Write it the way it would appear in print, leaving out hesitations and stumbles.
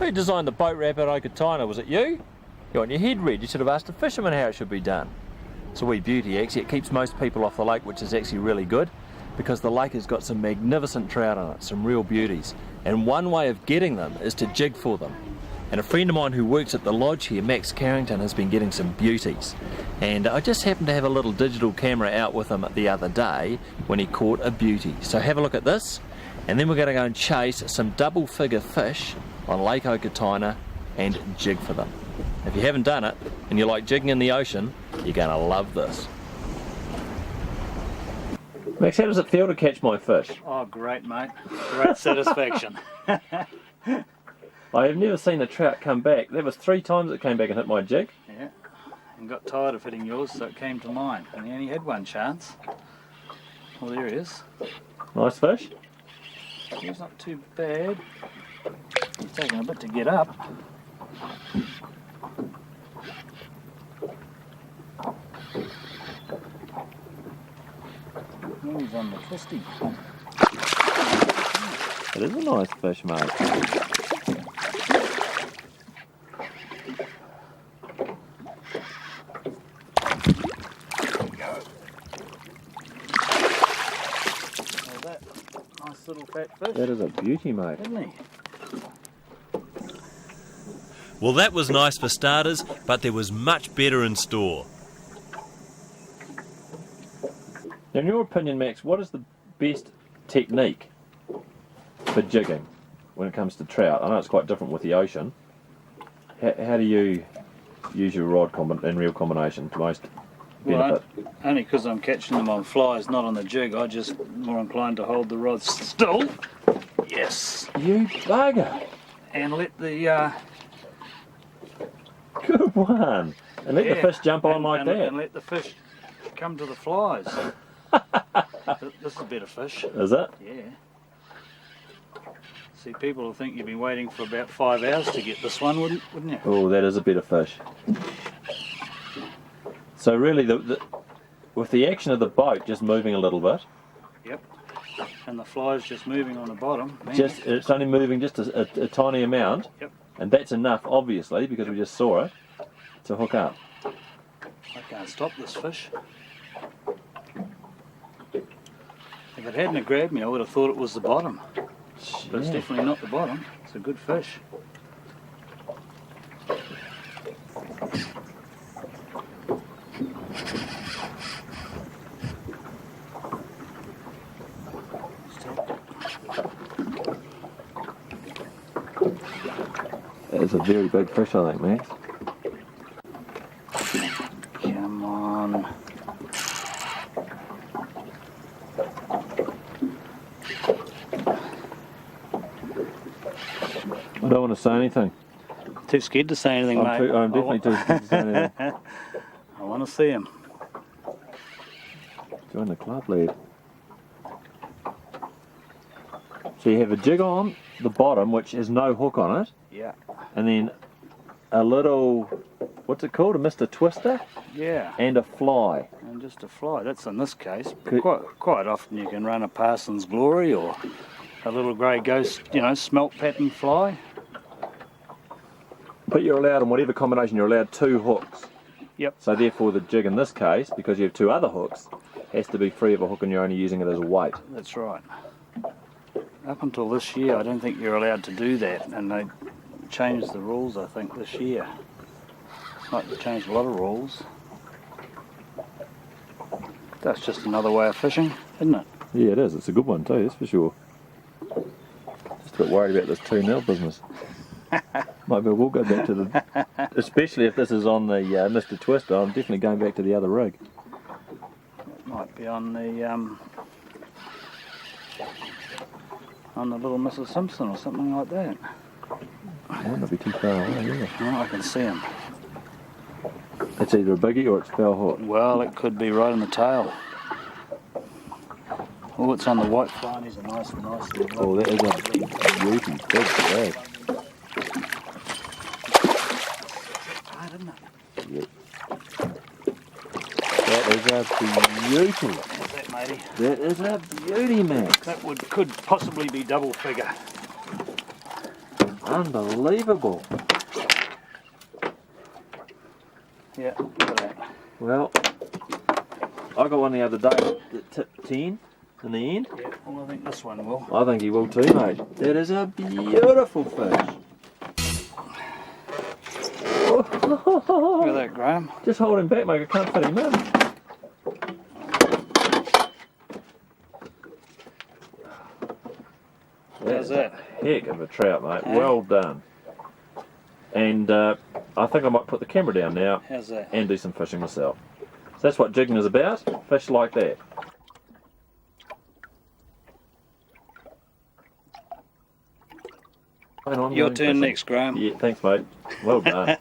Who designed the boat ramp at Okatana? Was it you? You're on your head red. You should have asked a fisherman how it should be done. It's a wee beauty actually. It keeps most people off the lake, which is actually really good because the lake has got some magnificent trout on it, some real beauties. And one way of getting them is to jig for them. And a friend of mine who works at the lodge here, Max Carrington, has been getting some beauties. And I just happened to have a little digital camera out with him the other day when he caught a beauty. So have a look at this, and then we're going to go and chase some double figure fish on Lake Okatana and jig for them. If you haven't done it and you like jigging in the ocean, you're going to love this. Max, how does it feel to catch my fish? Oh, great, mate. Great satisfaction. I have never seen a trout come back. That was 3 times it came back and hit my jig. Yeah, and got tired of hitting yours, so it came to mine. And he only had one chance. Well, there he is. Nice fish. He's not too bad. He's taking a bit to get up. Now he's on the twisty. It is a nice fish, mate. Little fat fish. That is a beauty, mate. Isn't he? Well, that was nice for starters, but there was much better in store. Now, in your opinion, Max, what is the best technique for jigging when it comes to trout? I know it's quite different with the ocean. How do you use your rod and reel combination to most benefit? Well, only because I'm catching them on flies, not on the jig. I just more inclined to hold the rod still. Yes. You bugger. And let the Good one. And let the fish jump on like that. And let the fish come to the flies. This is a better fish. Is it? Yeah. See, people will think you've been waiting for about 5 hours to get this one, wouldn't you? Oh, that is a better fish. So really, with the action of the boat just moving a little bit. Yep. And the fly's just moving on the bottom. It's only moving just a tiny amount. Yep. And that's enough, obviously, because we just saw it, to hook up. I can't stop this fish. If it hadn't have grabbed me, I would have thought it was the bottom. But it's definitely not the bottom. It's a good fish. That is a very big fish, I think, Max. Come on. I don't want to say anything. Too scared to say anything, mate. I'm definitely too scared to say anything. I want to see him. Join the club, lad. So you have a jig on the bottom, which has no hook on it. Yeah. And then a little, what's it called, a Mr. Twister? Yeah. And a fly. And just a fly. That's in this case. Could- Quite often you can run a Parsons Glory or a little grey ghost, smelt pattern fly. But you're allowed, in whatever combination, you're allowed 2 hooks. Yep. So therefore the jig in this case, because you have 2 other hooks, has to be free of a hook and you're only using it as a weight. That's right. Up until this year, I don't think you're allowed to do that, and they changed the rules, I think, this year. Like they changed a lot of rules. That's just another way of fishing, isn't it? Yeah, it is. It's a good one too, that's for sure. Just a bit worried about this 2-0 business. Maybe we'll go back to the... Especially if this is on the Mr. Twister, I'm definitely going back to the other rig. It might be on the little Mrs. Simpson or something like that. It might not be too far away, yeah. Oh, I can see him. It's either a biggie or it's foul hook. Well, it could be right in the tail. Oh, it's on the white fly and he's a nice. Oh, that is a beauty, big drag. Right, isn't it? Yep. That is a beauty. How's that, matey? That is a beauty, Max. That could possibly be double figure. Unbelievable. Yeah, look at that. Well, I got one the other day that tipped 10 in the end. Yeah, well, I think this one will. I think he will too, mate. That is a beautiful fish. Look at that, Graeme. Just hold him back, mate. I can't fit him in. How's that? Heck of a trout, mate. Yeah. Well done. And I think I might put the camera down now How's that? and do some fishing myself. So that's what jigging is about. Fish like that. Your turn next, Graeme. Yeah, thanks, mate. Well done.